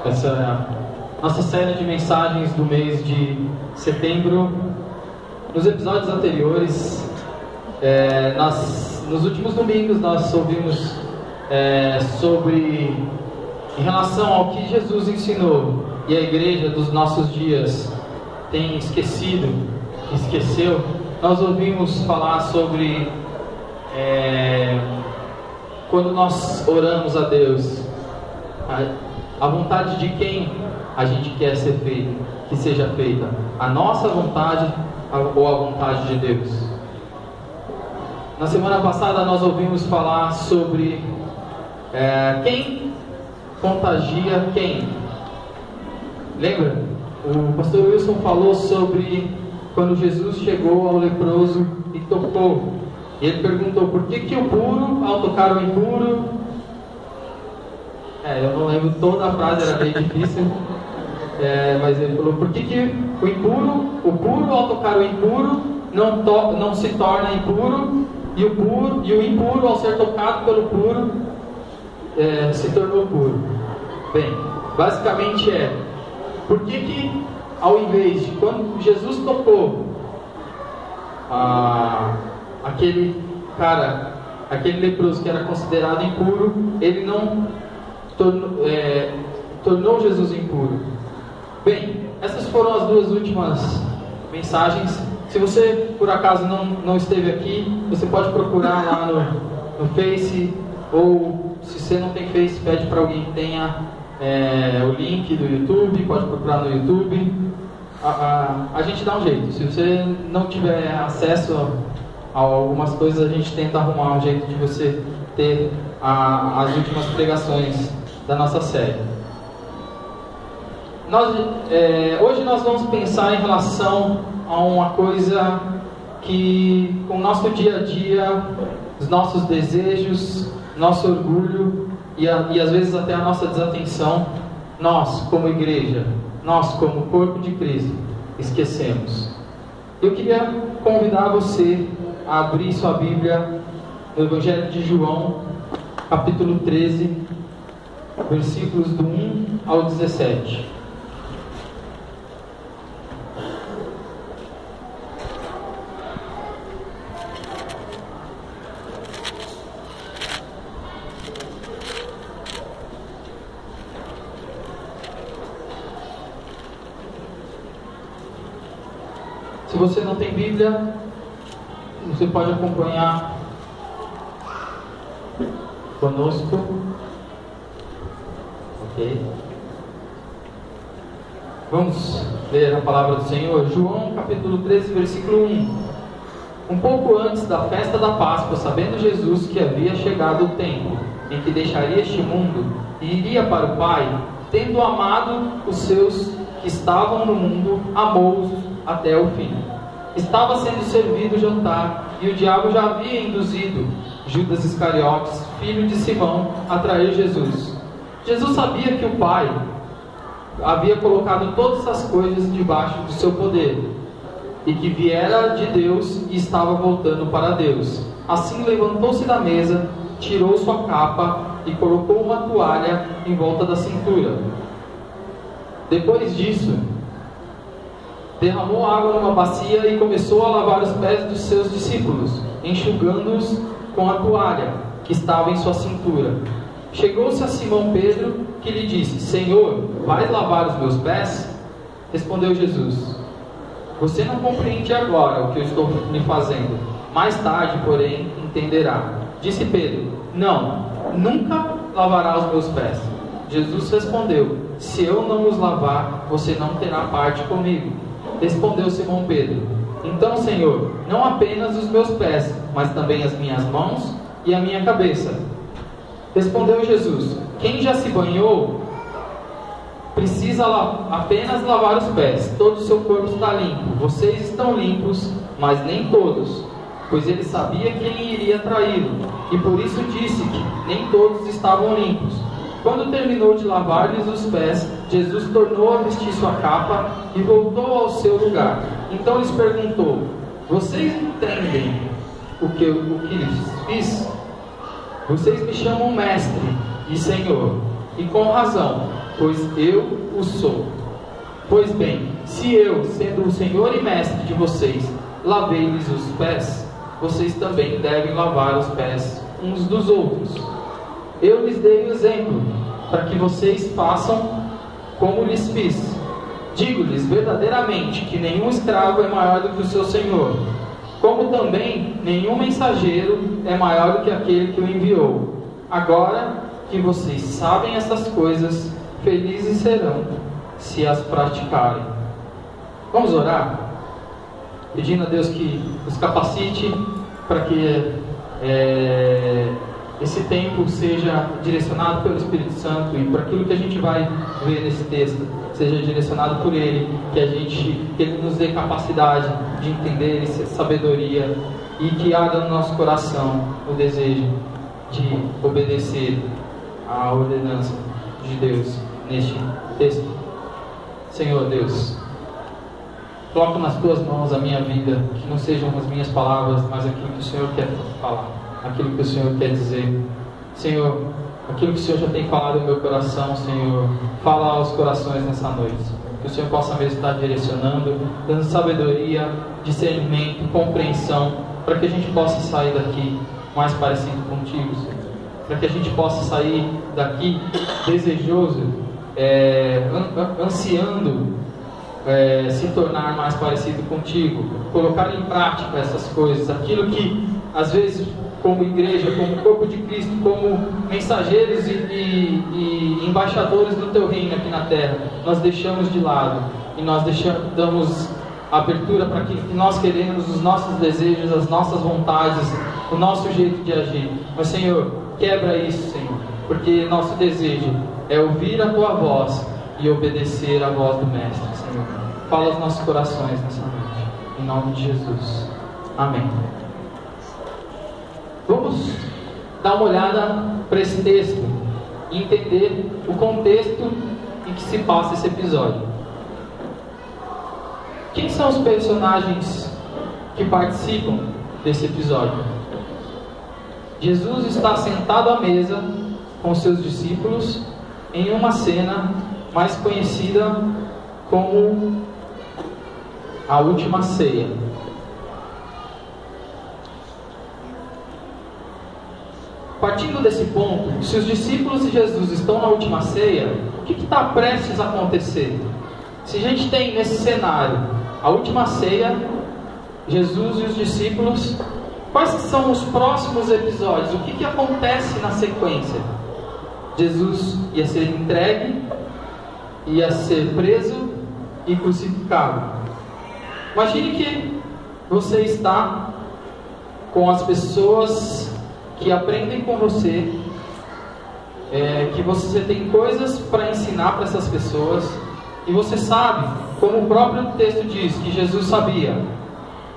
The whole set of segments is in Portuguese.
Essa é a nossa série de mensagens do mês de setembro. Nos episódios anteriores, nos últimos domingos, nós ouvimos em relação ao que Jesus ensinou e a igreja dos nossos dias tem esqueceu. Nós ouvimos falar sobre quando nós oramos a Deus, a vontade de quem a gente quer que seja feita, a nossa vontade ou a vontade de Deus. Na semana passada nós ouvimos falar sobre quem contagia quem. Lembra? O pastor Wilson falou sobre quando Jesus chegou ao leproso e tocou. E ele perguntou por que o puro, ao tocar o impuro... eu não lembro toda a frase, era bem difícil. Mas ele falou, por que o puro ao tocar o impuro não se torna impuro, e o impuro ao ser tocado pelo puro se tornou puro. Bem, basicamente por que ao invés de quando Jesus tocou aquele leproso que era considerado impuro, ele não tornou Jesus impuro. Bem, essas foram as duas últimas mensagens. Se você por acaso não esteve aqui, você pode procurar lá no Face, ou se você não tem Face, pede para alguém que tenha o link do YouTube, pode procurar no YouTube. A gente dá um jeito. Se você não tiver acesso a algumas coisas, a gente tenta arrumar um jeito de você ter as últimas pregações da nossa série. Hoje nós vamos pensar em relação a uma coisa que, com o nosso dia a dia, os nossos desejos, nosso orgulho e às vezes até a nossa desatenção, nós como igreja, nós como corpo de Cristo, esquecemos. Eu queria convidar você a abrir sua Bíblia no Evangelho de João, capítulo 13, versículos do 1 ao 17. Se você não tem Bíblia, você pode acompanhar conosco. Ok? Vamos ler a palavra do Senhor. João capítulo 13, versículo 1. Um pouco antes da festa da Páscoa, sabendo Jesus que havia chegado o tempo em que deixaria este mundo e iria para o Pai, tendo amado os seus que estavam no mundo, amou-os até o fim. Estava sendo servido o jantar, e o diabo já havia induzido Judas Iscariotes, filho de Simão, a trair Jesus. Jesus sabia que o Pai havia colocado todas as coisas debaixo do seu poder, e que viera de Deus e estava voltando para Deus. Assim levantou-se da mesa, tirou sua capa e colocou uma toalha em volta da cintura. Depois disso, derramou água numa bacia e começou a lavar os pés dos seus discípulos, enxugando-os com a toalha que estava em sua cintura. Chegou-se a Simão Pedro, que lhe disse: Senhor, vais lavar os meus pés? Respondeu Jesus: Você não compreende agora o que eu estou lhe fazendo. Mais tarde, porém, entenderá. Disse Pedro: Não, nunca lavará os meus pés. Jesus respondeu: Se eu não os lavar, você não terá parte comigo. Respondeu Simão Pedro: Então, Senhor, não apenas os meus pés, mas também as minhas mãos e a minha cabeça. Respondeu Jesus: Quem já se banhou precisa apenas lavar os pés. Todo o seu corpo está limpo. Vocês estão limpos, mas nem todos, pois ele sabia quem iria traí-lo, e por isso disse que nem todos estavam limpos. Quando terminou de lavar-lhes os pés, Jesus tornou a vestir sua capa e voltou ao seu lugar. Então lhes perguntou: Vocês entendem o que lhes fiz? Vocês me chamam mestre e senhor, e com razão, pois eu o sou. Pois bem, se eu, sendo o Senhor e Mestre de vocês, lavei-lhes os pés, vocês também devem lavar os pés uns dos outros. Eu lhes dei o exemplo, para que vocês façam como lhes fiz. Digo-lhes verdadeiramente que nenhum escravo é maior do que o seu senhor, como também nenhum mensageiro é maior do que aquele que o enviou. Agora que vocês sabem essas coisas, felizes serão se as praticarem. Vamos orar? Pedindo a Deus que nos capacite para que esse tempo seja direcionado pelo Espírito Santo, e para aquilo que a gente vai ver nesse texto seja direcionado por Ele, que Ele nos dê capacidade de entender, sabedoria, e que haja no nosso coração o desejo de obedecer à ordenança de Deus neste texto. Senhor Deus, coloco nas Tuas mãos a minha vida, que não sejam as minhas palavras, mas aquilo que o Senhor quer falar, aquilo que o Senhor quer dizer. Senhor, aquilo que o Senhor já tem falado no meu coração, Senhor, fala aos corações nessa noite. Que o Senhor possa mesmo estar direcionando, dando sabedoria, discernimento, compreensão, para que a gente possa sair daqui mais parecido contigo, Senhor. Para que a gente possa sair daqui desejoso, ansiando se tornar mais parecido contigo, colocar em prática essas coisas, aquilo que às vezes, como igreja, como corpo de Cristo, como mensageiros e embaixadores do Teu reino aqui na terra, nós deixamos de lado, e nós damos abertura para que nós queremos os nossos desejos, as nossas vontades, o nosso jeito de agir. Mas Senhor, quebra isso, Senhor, porque nosso desejo é ouvir a Tua voz e obedecer à voz do Mestre, Senhor. Fala aos nossos corações nessa noite, em nome de Jesus. Amém. Vamos dar uma olhada para esse texto e entender o contexto em que se passa esse episódio. Quem são os personagens que participam desse episódio? Jesus está sentado à mesa com seus discípulos em uma cena mais conhecida como a última ceia. Partindo desse ponto, se os discípulos de Jesus estão na última ceia, o que está prestes a acontecer? Se a gente tem nesse cenário a última ceia, Jesus e os discípulos, quais são os próximos episódios? O que acontece na sequência? Jesus ia ser entregue, ia ser preso e crucificado. Imagine que você está com as pessoas que aprendem com você, que você tem coisas para ensinar para essas pessoas, e você sabe, como o próprio texto diz, que Jesus sabia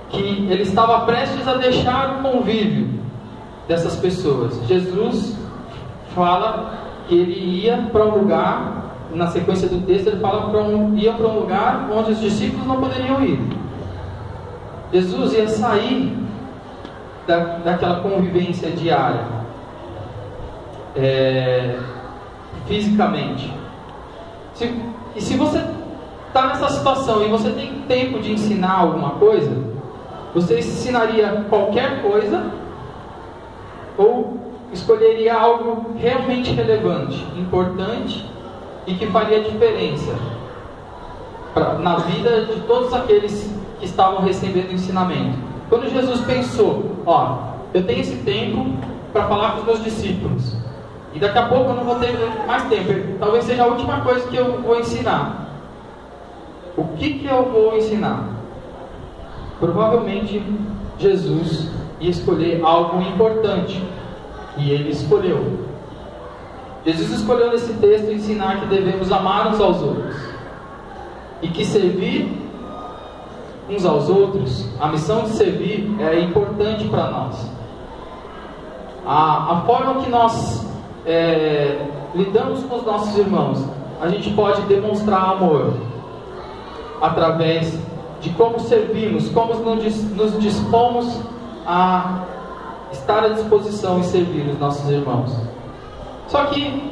que ele estava prestes a deixar o convívio dessas pessoas. Jesus fala que ele ia para um lugar, na sequência do texto ele fala ia para um lugar onde os discípulos não poderiam ir. Jesus ia sair daquela convivência diária, fisicamente. E se você está nessa situação e você tem tempo de ensinar alguma coisa, você ensinaria qualquer coisa ou escolheria algo realmente relevante, importante e que faria diferença na vida de todos aqueles que estavam recebendo ensinamento? Quando Jesus pensou, eu tenho esse tempo para falar com os meus discípulos, e daqui a pouco eu não vou ter mais tempo, talvez seja a última coisa que eu vou ensinar. O que eu vou ensinar? Provavelmente Jesus ia escolher algo importante, e ele escolheu. Jesus escolheu nesse texto ensinar que devemos amar uns aos outros, e que servir uns aos outros, a missão de servir é importante para nós. A forma que nós lidamos com os nossos irmãos, a gente pode demonstrar amor através de como servimos, como nos dispomos a estar à disposição e servir os nossos irmãos. Só que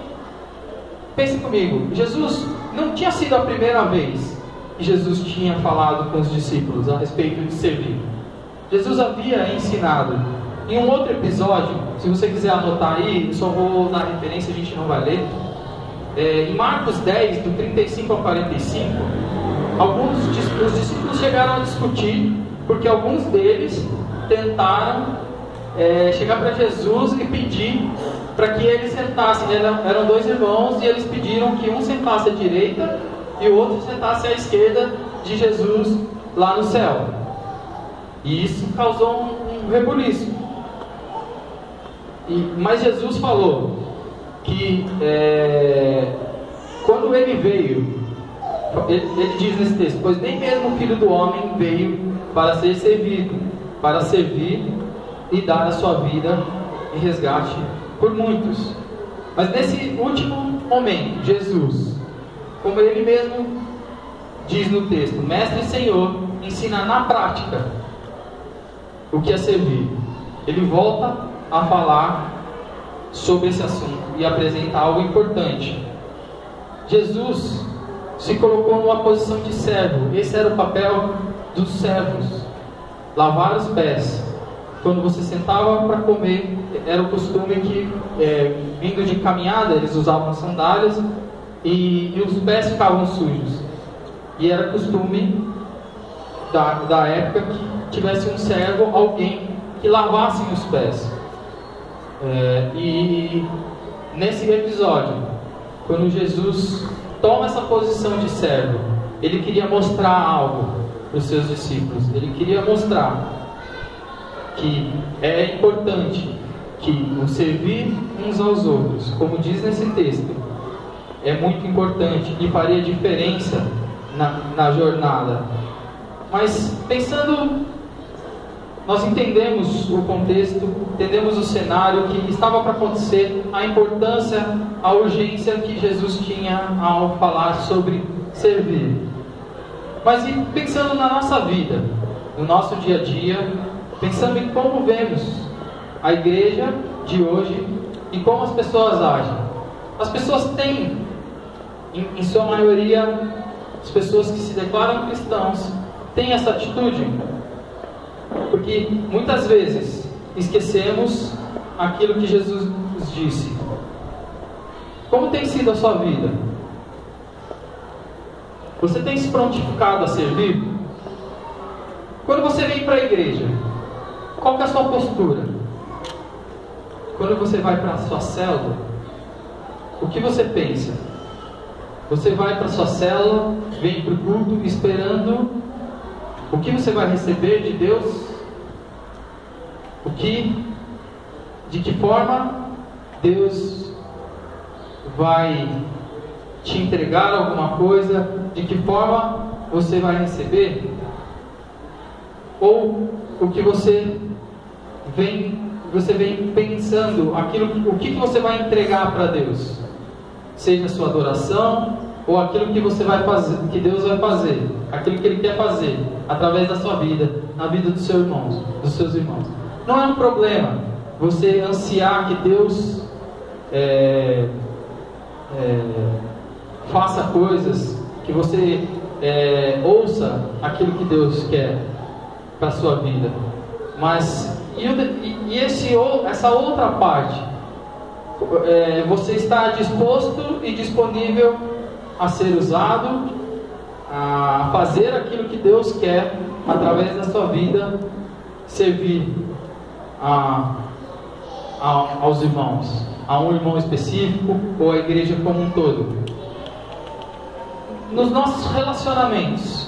pense comigo, Jesus não tinha sido a primeira vez que Jesus tinha falado com os discípulos a respeito de servir. Jesus havia ensinado em um outro episódio, se você quiser anotar aí, eu só vou dar referência, a gente não vai ler. Em Marcos 10, do 35 ao 45, os discípulos chegaram a discutir, porque alguns deles tentaram chegar para Jesus e pedir para que ele sentasse. Eram dois irmãos e eles pediram que um sentasse à direita e o outro sentasse à esquerda de Jesus lá no céu. E isso causou um rebuliço. Mas Jesus falou que quando ele veio, ele diz nesse texto: pois nem mesmo o Filho do Homem veio para ser servido, para servir e dar a sua vida em resgate por muitos. Mas nesse último momento, Jesus, como ele mesmo diz no texto, Mestre e Senhor, ensina na prática o que é servir. Ele volta a falar sobre esse assunto e apresenta algo importante. Jesus se colocou numa posição de servo. Esse era o papel dos servos: lavar os pés. Quando você sentava para comer, era o costume que, vindo de caminhada, eles usavam sandálias e os pés ficavam sujos. E era costume da época que tivesse um servo, alguém que lavasse os pés. E nesse episódio, quando Jesus toma essa posição de servo, ele queria mostrar algo para os seus discípulos. Ele queria mostrar que é importante que o servir uns aos outros, como diz nesse texto, é muito importante e faria diferença na jornada. Mas pensando, nós entendemos o contexto, entendemos o cenário que estava para acontecer, a importância, a urgência que Jesus tinha ao falar sobre servir. Mas e pensando na nossa vida, no nosso dia a dia, pensando em como vemos a igreja de hoje e como as pessoas agem. As pessoas têm, em sua maioria, as pessoas que se declaram cristãos, têm essa atitude. Porque muitas vezes esquecemos aquilo que Jesus disse. Como tem sido a sua vida? Você tem se prontificado a servir? Quando você vem para a igreja, qual que é a sua postura? Quando você vai para a sua célula, o que você pensa? Você vai para a sua célula, vem para o culto esperando o que você vai receber de Deus? De que forma Deus vai te entregar alguma coisa? De que forma você vai receber? Ou o que você vem pensando, o que você vai entregar para Deus? Seja a sua adoração ou aquilo que você vai fazer, que Deus vai fazer, aquilo que Ele quer fazer através da sua vida, na vida dos seus irmãos. Não é um problema você ansiar que Deus faça coisas, que você ouça aquilo que Deus quer para a sua vida. Mas essa outra parte, você está disposto e disponível a ser usado, a fazer aquilo que Deus quer através da sua vida, servir aos irmãos, a um irmão específico ou a igreja como um todo. Nos nossos relacionamentos,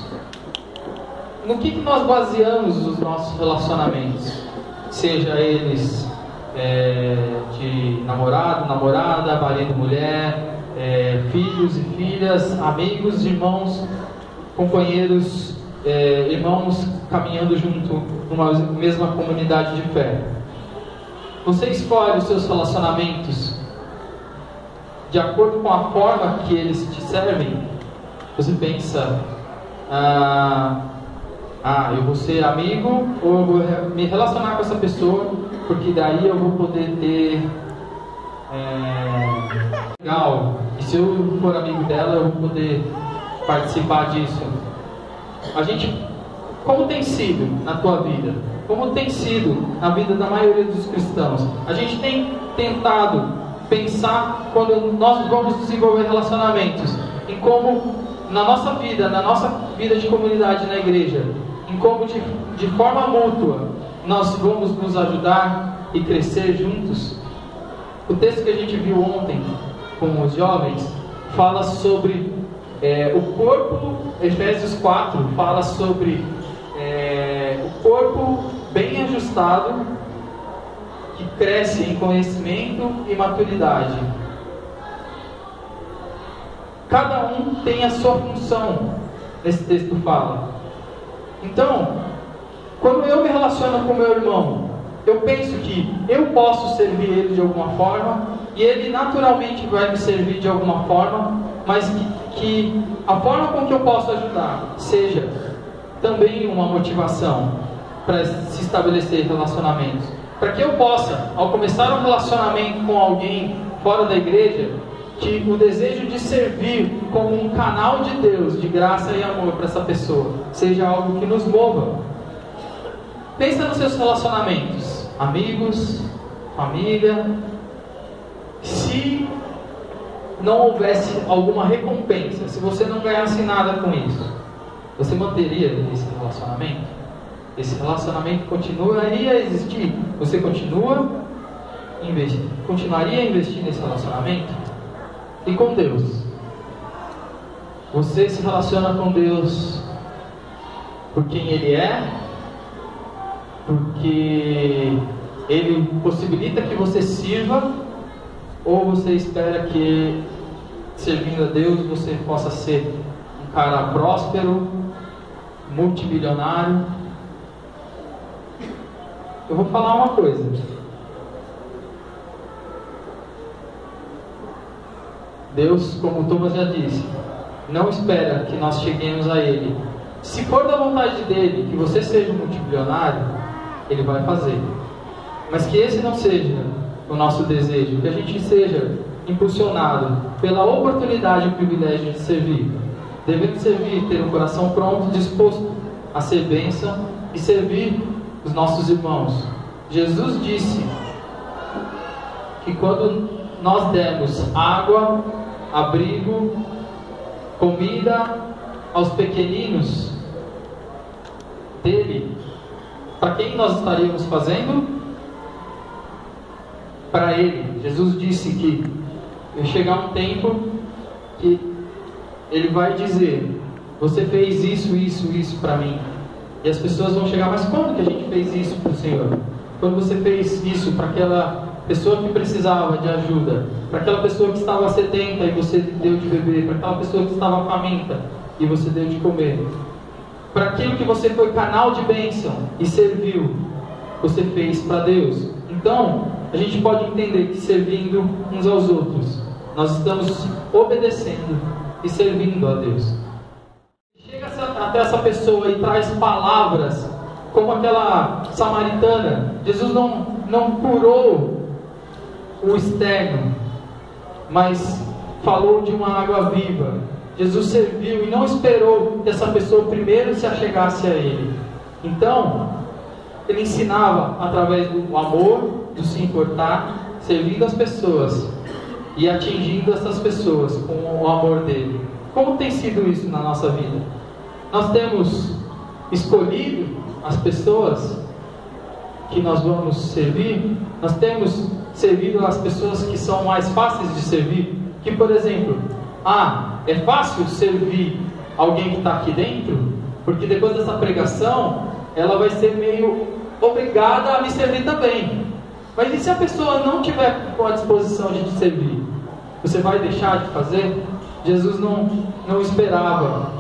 no que nós baseamos os nossos relacionamentos? Seja eles de namorado, namorada, marido, mulher, filhos e filhas, amigos, irmãos, companheiros, irmãos caminhando junto numa mesma comunidade de fé. Você escolhe os seus relacionamentos de acordo com a forma que eles te servem? Você pensa, eu vou ser amigo, ou eu vou me relacionar com essa pessoa, porque daí eu vou poder ter legal, e se eu for amigo dela, eu vou poder participar disso. Como tem sido na tua vida? Como tem sido na vida da maioria dos cristãos? A gente tem tentado pensar, quando nós vamos desenvolver relacionamentos, em como na nossa vida de comunidade na igreja, em como de forma mútua nós vamos nos ajudar e crescer juntos. O texto que a gente viu ontem com os jovens fala sobre o corpo. Efésios 4 fala sobre o corpo bem ajustado, que cresce em conhecimento e maturidade. Cada um tem a sua função, nesse texto fala. Então, quando eu me relaciono com meu irmão, eu penso que eu posso servir ele de alguma forma, e ele naturalmente vai me servir de alguma forma, mas que a forma com que eu posso ajudar seja também uma motivação para se estabelecer relacionamentos. Para que eu possa, ao começar um relacionamento com alguém fora da igreja, que o desejo de servir como um canal de Deus, de graça e amor para essa pessoa, seja algo que nos mova. Pensa nos seus relacionamentos, amigos, família. Se não houvesse alguma recompensa, se você não ganhasse nada com isso, você manteria esse relacionamento? Esse relacionamento continuaria a existir? Você continuaria a investir nesse relacionamento? E com Deus? Você se relaciona com Deus por quem Ele é? Porque Ele possibilita que você sirva? Ou você espera que, servindo a Deus, você possa ser um cara próspero, multimilionário? Eu vou falar uma coisa. Deus, como Thomas já disse, não espera que nós cheguemos a Ele. Se for da vontade dEle que você seja um multimilionário, Ele vai fazer. Mas que esse não seja o nosso desejo, que a gente seja impulsionado pela oportunidade e o privilégio de servir. Devemos servir, ter um coração pronto, disposto a ser bênção e servir os nossos irmãos. Jesus disse que quando nós demos água, abrigo, comida aos pequeninos dele, para quem nós estaríamos fazendo? Para ele. Jesus disse que vai chegar um tempo que ele vai dizer: você fez isso para mim. E as pessoas vão chegar: mas quando que a gente fez isso para o Senhor? Quando você fez isso para aquela pessoa que precisava de ajuda, para aquela pessoa que estava sedenta e você deu de beber, para aquela pessoa que estava faminta e você deu de comer, para aquilo que você foi canal de bênção e serviu, você fez para Deus. Então, a gente pode entender que servindo uns aos outros, nós estamos obedecendo e servindo a Deus. Chega até essa pessoa e traz palavras como aquela samaritana. Jesus não curou o externo, mas falou de uma água viva. Jesus serviu e não esperou que essa pessoa primeiro se achegasse a Ele. Então, Ele ensinava através do amor, do se importar, servindo as pessoas e atingindo essas pessoas com o amor dele. Como tem sido isso na nossa vida? Nós temos escolhido as pessoas que nós vamos servir? Nós temos servido as pessoas que são mais fáceis de servir? Que, por exemplo, é fácil servir alguém que está aqui dentro, porque depois dessa pregação ela vai ser meio obrigada a me servir também. Mas e se a pessoa não tiver com a disposição de te servir? Você vai deixar de fazer? Jesus não esperava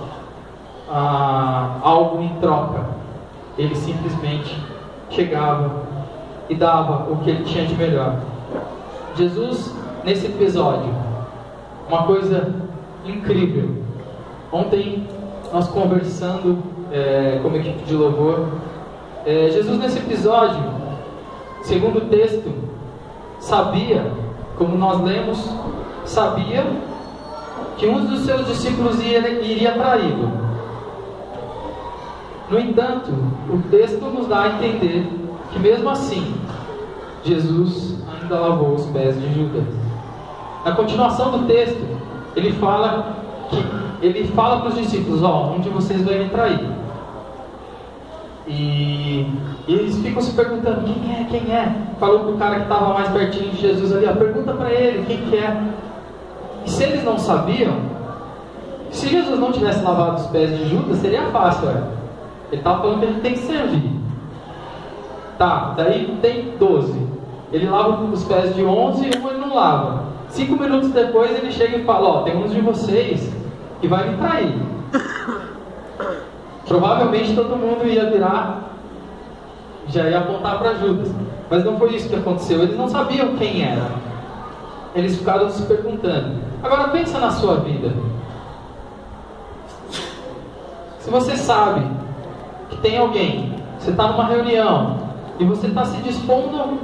algo em troca. Ele simplesmente chegava e dava o que ele tinha de melhor. Jesus, nesse episódio, uma coisa incrível. Ontem, nós conversando como equipe de louvor, Jesus nesse episódio, segundo o texto, sabia, como nós lemos, sabia que um dos seus discípulos iria traí-lo. No entanto, o texto nos dá a entender que mesmo assim, Jesus ainda lavou os pés de Judas. Na continuação do texto, ele fala para os discípulos: um de vocês vai me trair. E eles ficam se perguntando: quem é? Falou para o cara que estava mais pertinho de Jesus ali: pergunta para ele quem que é. E se eles não sabiam, se Jesus não tivesse lavado os pés de Judas, seria fácil. Ele estava falando que ele tem que servir. Tá, daí tem 12. Ele lava os pés de 11 e um ele não lava. 5 minutos depois ele chega e fala: tem uns de vocês que vai me trair. Provavelmente todo mundo ia virar, já ia apontar para Judas. Mas não foi isso que aconteceu. Eles não sabiam quem era. Eles ficaram se perguntando. Agora pensa na sua vida. Se você sabe que tem alguém, você está numa reunião e você está se dispondo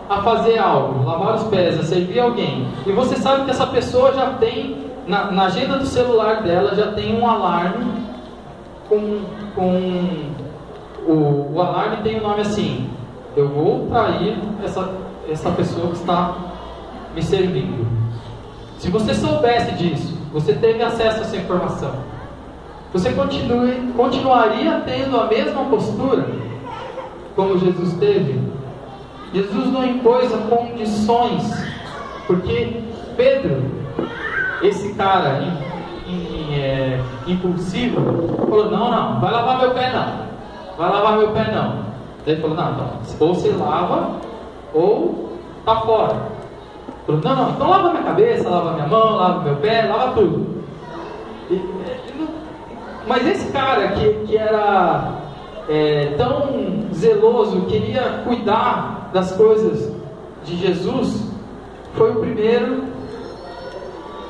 a fazer algo, lavar os pés, a servir alguém, e você sabe que essa pessoa já tem na agenda do celular dela já tem um alarme o alarme tem o nome assim: eu vou trair essa pessoa que está me servindo. Se você soubesse disso, você teve acesso a essa informação, você continuaria tendo a mesma postura como Jesus teve? Jesus não impôs condições, porque Pedro, esse cara impulsivo, falou: não, vai lavar meu pé não. Daí ele falou: não, então, ou você lava ou tá fora. Ele falou: não, então lava minha cabeça, lava minha mão, lava meu pé, lava tudo. Mas esse cara que era tão zeloso, queria cuidar das coisas de Jesus, foi o primeiro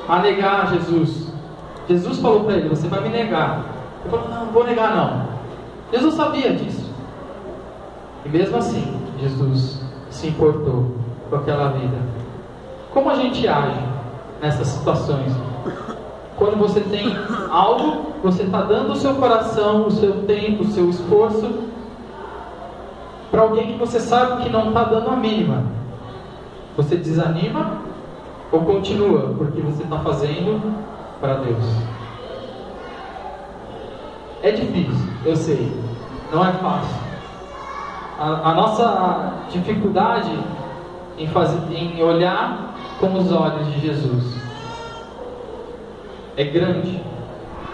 a negar Jesus. Jesus falou para ele: você vai me negar. Ele falou: não vou negar não. Jesus sabia disso. E mesmo assim, Jesus se importou com aquela vida. Como a gente age nessas situações? Quando você tem algo, você está dando o seu coração, o seu tempo, o seu esforço para alguém que você sabe que não está dando a mínima. Você desanima ou continua porque você está fazendo para Deus? É difícil, eu sei, não é fácil. A nossa dificuldade em olhar com os olhos de Jesus é grande.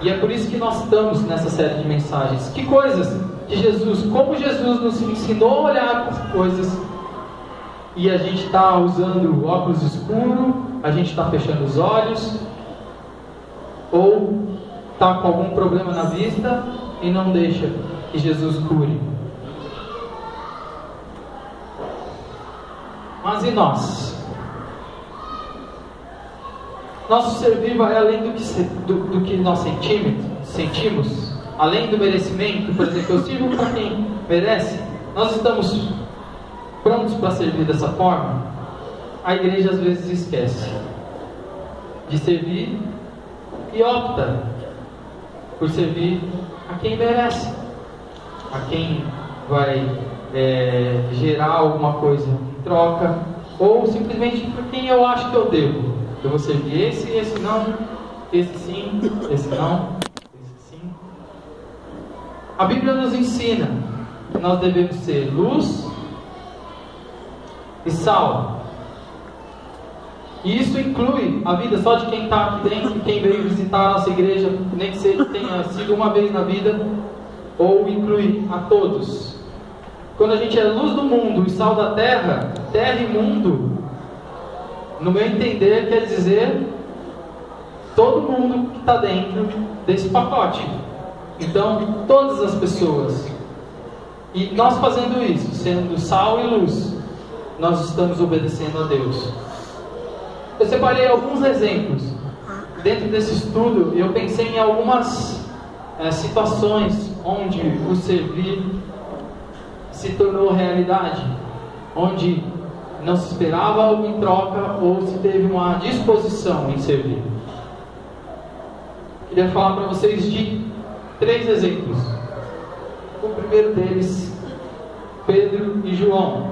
E é por isso que nós estamos nessa série de mensagens. Que coisas que como Jesus nos ensinou a olhar as coisas, e a gente está usando óculos escuros, a gente está fechando os olhos, ou está com algum problema na vista e não deixa que Jesus cure. Mas e nós? Nosso servir vai além do que nós sentimos, além do merecimento. Por exemplo, eu sirvo para quem merece. Nós estamos prontos para servir dessa forma? A igreja às vezes esquece de servir e opta por servir a quem merece, a quem vai gerar alguma coisa em troca, ou simplesmente por quem eu acho que eu devo. Eu vou servir esse não, esse sim, esse não, esse sim. A Bíblia nos ensina que nós devemos ser luz e sal. E isso inclui a vida só de quem está aqui dentro, quem veio visitar a nossa igreja, nem que tenha sido uma vez na vida, ou inclui a todos. Quando a gente é luz do mundo e sal da terra, terra e mundo, no meu entender, quer dizer todo mundo que está dentro desse pacote. Então, todas as pessoas. E nós fazendo isso, sendo sal e luz, nós estamos obedecendo a Deus. Eu separei alguns exemplos. Dentro desse estudo, eu pensei em algumas situações onde o servir se tornou realidade, onde não se esperava algo em troca ou se teve uma disposição em servir. Queria falar para vocês de 3 exemplos. O primeiro deles, Pedro e João.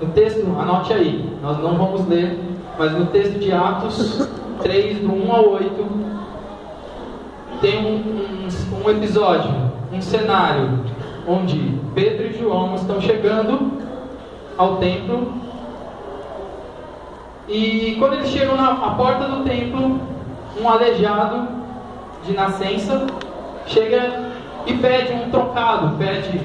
No texto, anote aí, nós não vamos ler, mas no texto de Atos 3, do 1 ao 8, tem um episódio, um cenário, onde Pedro e João estão chegando ao templo, e quando eles chegam à porta do templo, um aleijado de nascença chega e pede um trocado, pede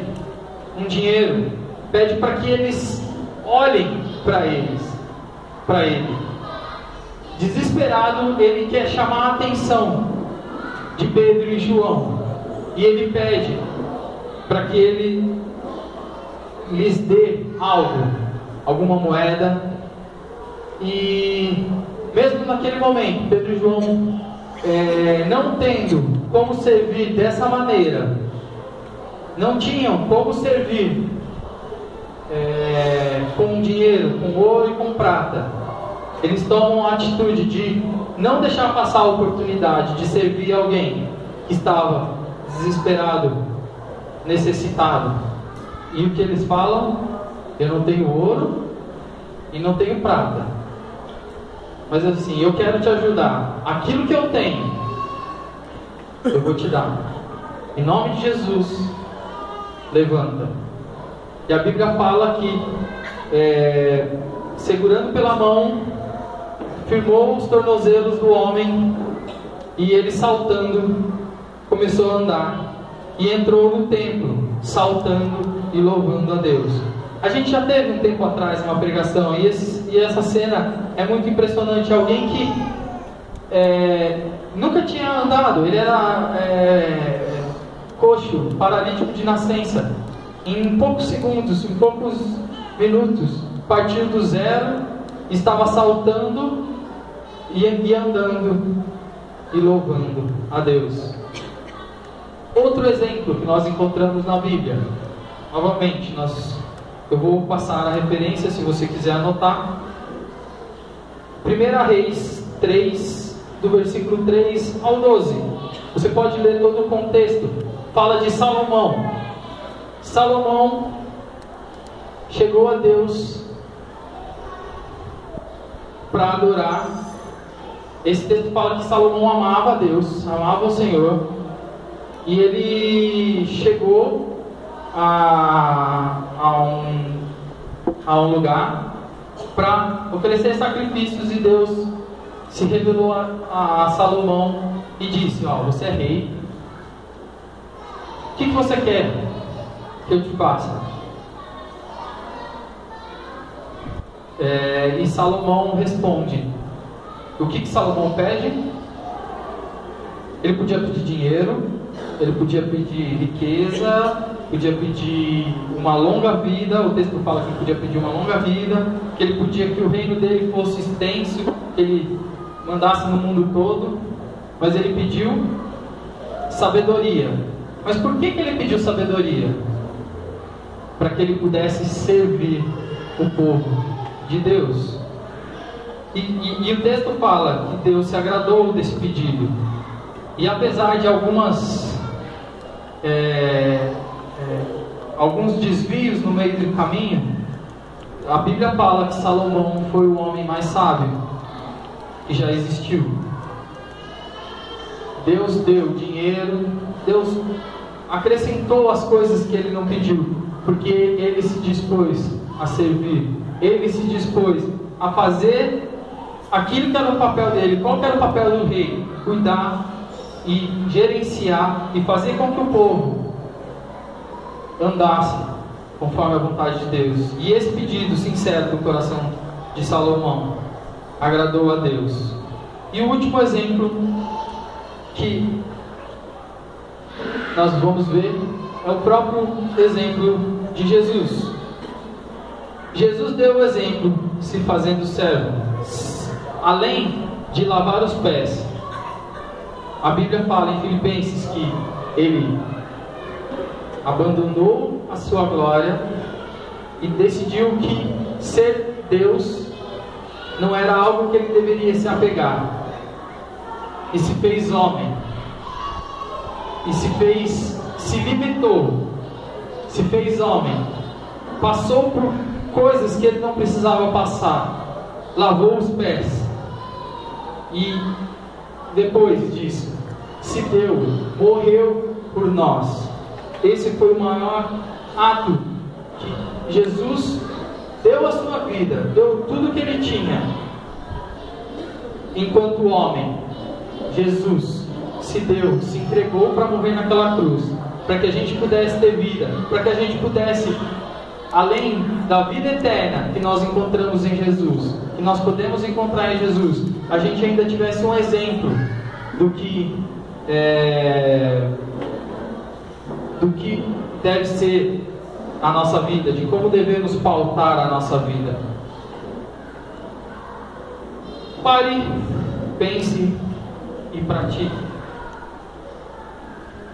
um dinheiro, pede para que eles olhem para ele. Desesperado, ele quer chamar a atenção de Pedro e João, e ele pede para que ele lhes dê algo, alguma moeda. E mesmo naquele momento, Pedro e João, não tendo como servir dessa maneira, não tinham como servir com dinheiro, com ouro e com prata, eles tomam a atitude de não deixar passar a oportunidade de servir alguém que estava desesperado, necessitado. E o que eles falam? Eu não tenho ouro e não tenho prata, mas assim, eu quero te ajudar. Aquilo que eu tenho, eu vou te dar. Em nome de Jesus, levanta. E a Bíblia fala que, segurando pela mão, firmou os tornozelos do homem, e ele, saltando, começou a andar e entrou no templo, saltando e louvando a Deus. A gente já teve um tempo atrás uma pregação, e essa cena é muito impressionante. Alguém que nunca tinha andado, ele era coxo, paralítico de nascença. Em poucos segundos, em poucos minutos, partiu do zero, estava saltando e andando e louvando a Deus. Outro exemplo que nós encontramos na Bíblia, novamente, eu vou passar a referência se você quiser anotar. 1 Reis 3, do versículo 3 ao 12. Você pode ler todo o contexto. Fala de Salomão. Salomão chegou a Deus para adorar. Esse texto fala que Salomão amava a Deus, amava o Senhor, e ele chegou a um lugar para oferecer sacrifícios, e Deus se revelou a Salomão e disse: você é rei, o que você quer que eu te faça? E Salomão responde. O que Salomão pede? Ele podia pedir dinheiro, ele podia pedir riqueza, podia pedir uma longa vida. O texto fala que ele podia pedir uma longa vida, que ele podia que o reino dele fosse extenso, que ele mandasse no mundo todo. Mas ele pediu sabedoria. Mas por que ele pediu sabedoria? Para que ele pudesse servir o povo de Deus. E o texto fala que Deus se agradou desse pedido. E apesar de alguns desvios no meio do caminho, a Bíblia fala que Salomão foi o homem mais sábio que já existiu. Deus deu dinheiro, Deus acrescentou as coisas que ele não pediu, porque ele se dispôs a servir, ele se dispôs a fazer aquilo que era o papel dele. Qual que era o papel do rei? Cuidar e gerenciar e fazer com que o povo andasse conforme a vontade de Deus. E esse pedido sincero do coração de Salomão agradou a Deus. E o último exemplo que nós vamos ver é o próprio exemplo de Jesus. Jesus deu o exemplo se fazendo servo. Além de lavar os pés, a Bíblia fala em Filipenses que ele abandonou a sua glória e decidiu que ser Deus não era algo que ele deveria se apegar, e se fez homem, e se limitou, se fez homem, passou por coisas que ele não precisava passar, lavou os pés, e depois disso se deu, morreu por nós. Esse foi o maior ato que Jesus deu a sua vida, deu tudo que ele tinha enquanto homem. Jesus se deu, se entregou para morrer naquela cruz, para que a gente pudesse ter vida, para que a gente pudesse, além da vida eterna que nós encontramos em Jesus, que nós podemos encontrar em Jesus, a gente ainda tivesse um exemplo do que deve ser a nossa vida, de como devemos pautar a nossa vida. Pare, pense e pratique.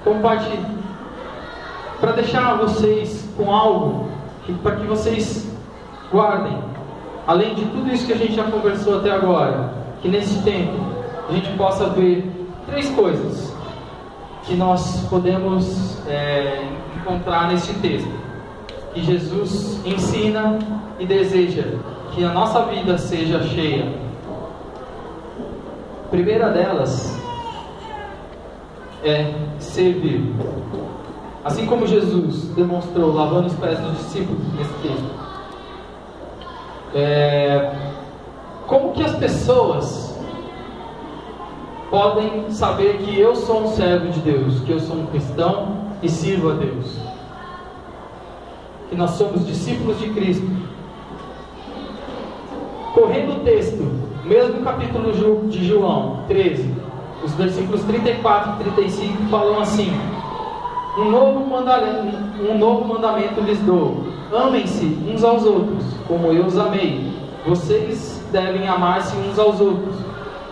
Compartilhe, para deixar vocês com algo, para que vocês guardem, além de tudo isso que a gente já conversou até agora, que nesse tempo a gente possa ver 3 coisas que nós podemos encontrar nesse texto, que Jesus ensina e deseja que a nossa vida seja cheia. A primeira delas é servir. Assim como Jesus demonstrou lavando os pés dos discípulos nesse texto, como que as pessoas podem saber que eu sou um servo de Deus, que eu sou um cristão e sirvo a Deus, que nós somos discípulos de Cristo? Correndo o texto, mesmo capítulo de João 13, os versículos 34 e 35 falam assim: um novo mandamento lhes dou, amem-se uns aos outros, como eu os amei. Vocês devem amar-se uns aos outros.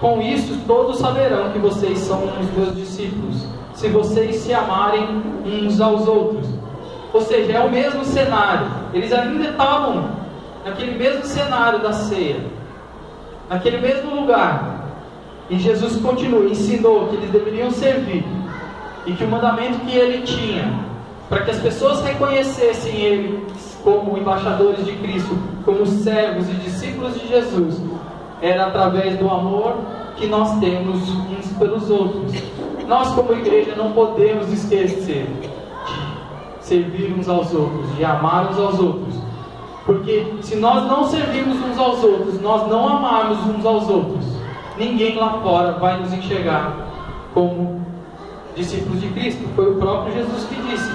Com isso todos saberão que vocês são os meus discípulos, se vocês se amarem uns aos outros. Ou seja, é o mesmo cenário. Eles ainda estavam naquele mesmo cenário da ceia, naquele mesmo lugar, e Jesus continua, ensinou que eles deveriam servir, e que o mandamento que ele tinha, para que as pessoas reconhecessem ele como embaixadores de Cristo, como servos e discípulos de Jesus, era através do amor que nós temos uns pelos outros. Nós, como igreja, não podemos esquecer de servir uns aos outros, de amar uns aos outros, porque se nós não servirmos uns aos outros, nós não amarmos uns aos outros, ninguém lá fora vai nos enxergar como discípulos de Cristo. Foi o próprio Jesus que disse: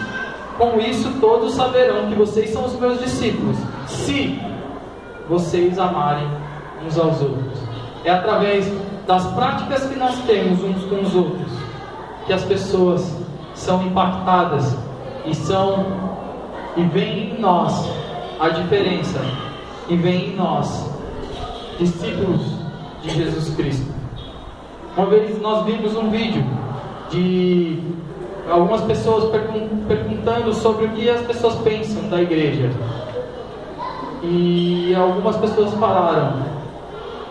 com isso todos saberão que vocês são os meus discípulos, se vocês amarem uns aos outros. É através das práticas que nós temos uns com os outros que as pessoas são impactadas e veem em nós a diferença, e veem em nós discípulos de Jesus Cristo. Uma vez nós vimos um vídeo de algumas pessoas perguntando sobre o que as pessoas pensam da igreja, e algumas pessoas falaram: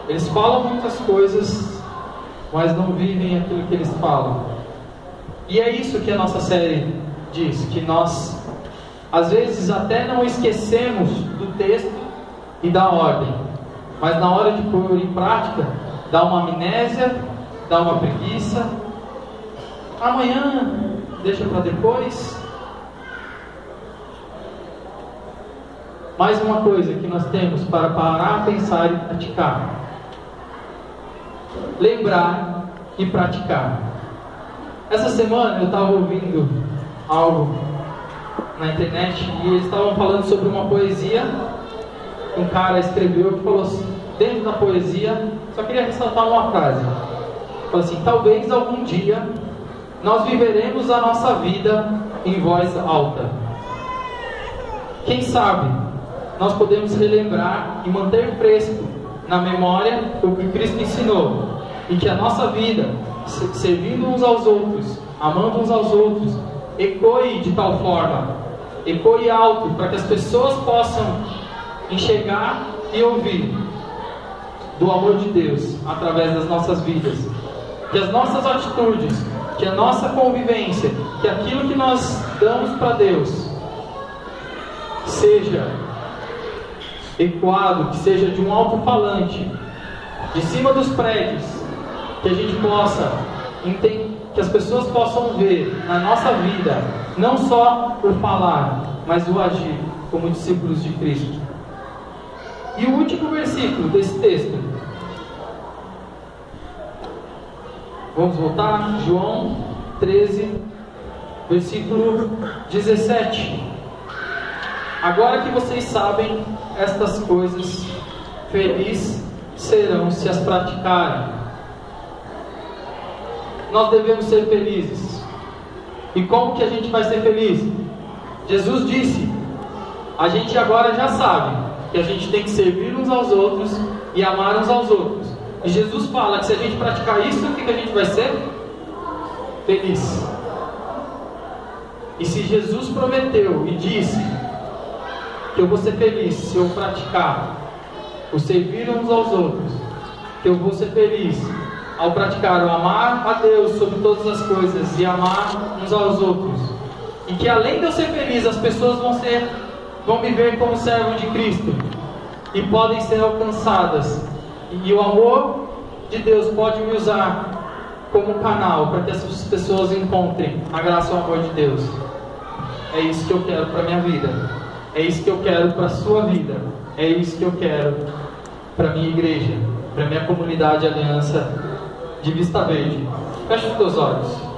eles falam muitas coisas, mas não vivem aquilo que eles falam. E é isso que a nossa série diz, que nós às vezes até não esquecemos do texto e da ordem, mas na hora de pôr em prática, dá uma amnésia, dá uma preguiça, amanhã, deixa para depois. Mais uma coisa que nós temos para parar, pensar e praticar: lembrar e praticar. Essa semana eu estava ouvindo algo na internet e eles estavam falando sobre uma poesia que um cara escreveu, que falou assim, dentro da poesia, só queria ressaltar uma frase. Falou assim: talvez algum dia nós viveremos a nossa vida em voz alta. Quem sabe nós podemos relembrar e manter fresco na memória o que Cristo ensinou, e que a nossa vida, servindo uns aos outros, amando uns aos outros, ecoe de tal forma, ecoe alto, para que as pessoas possam enxergar e ouvir do amor de Deus através das nossas vidas. Que as nossas atitudes, que a nossa convivência, que aquilo que nós damos para Deus seja ecoado, que seja de um alto-falante, de cima dos prédios, que a gente possa entender, que as pessoas possam ver na nossa vida, não só o falar, mas o agir como discípulos de Cristo. E o último versículo desse texto, vamos voltar, João 13, versículo 17. Agora que vocês sabem estas coisas, felizes serão se as praticarem. Nós devemos ser felizes. E como que a gente vai ser feliz? Jesus disse, a gente agora já sabe que a gente tem que servir uns aos outros e amar uns aos outros. E Jesus fala que se a gente praticar isso, o que a gente vai ser? Feliz. E se Jesus prometeu e disse que eu vou ser feliz se eu praticar o servir uns aos outros, que eu vou ser feliz ao praticar o amar a Deus sobre todas as coisas e amar uns aos outros, e que além de eu ser feliz, as pessoas vão me ver como servo de Cristo e podem ser alcançadas, e o amor de Deus pode me usar como canal para que essas pessoas encontrem a graça e o amor de Deus. É isso que eu quero para a minha vida, é isso que eu quero para a sua vida, é isso que eu quero para a minha igreja, para a minha comunidade Aliança de Vista Verde. Feche os teus olhos.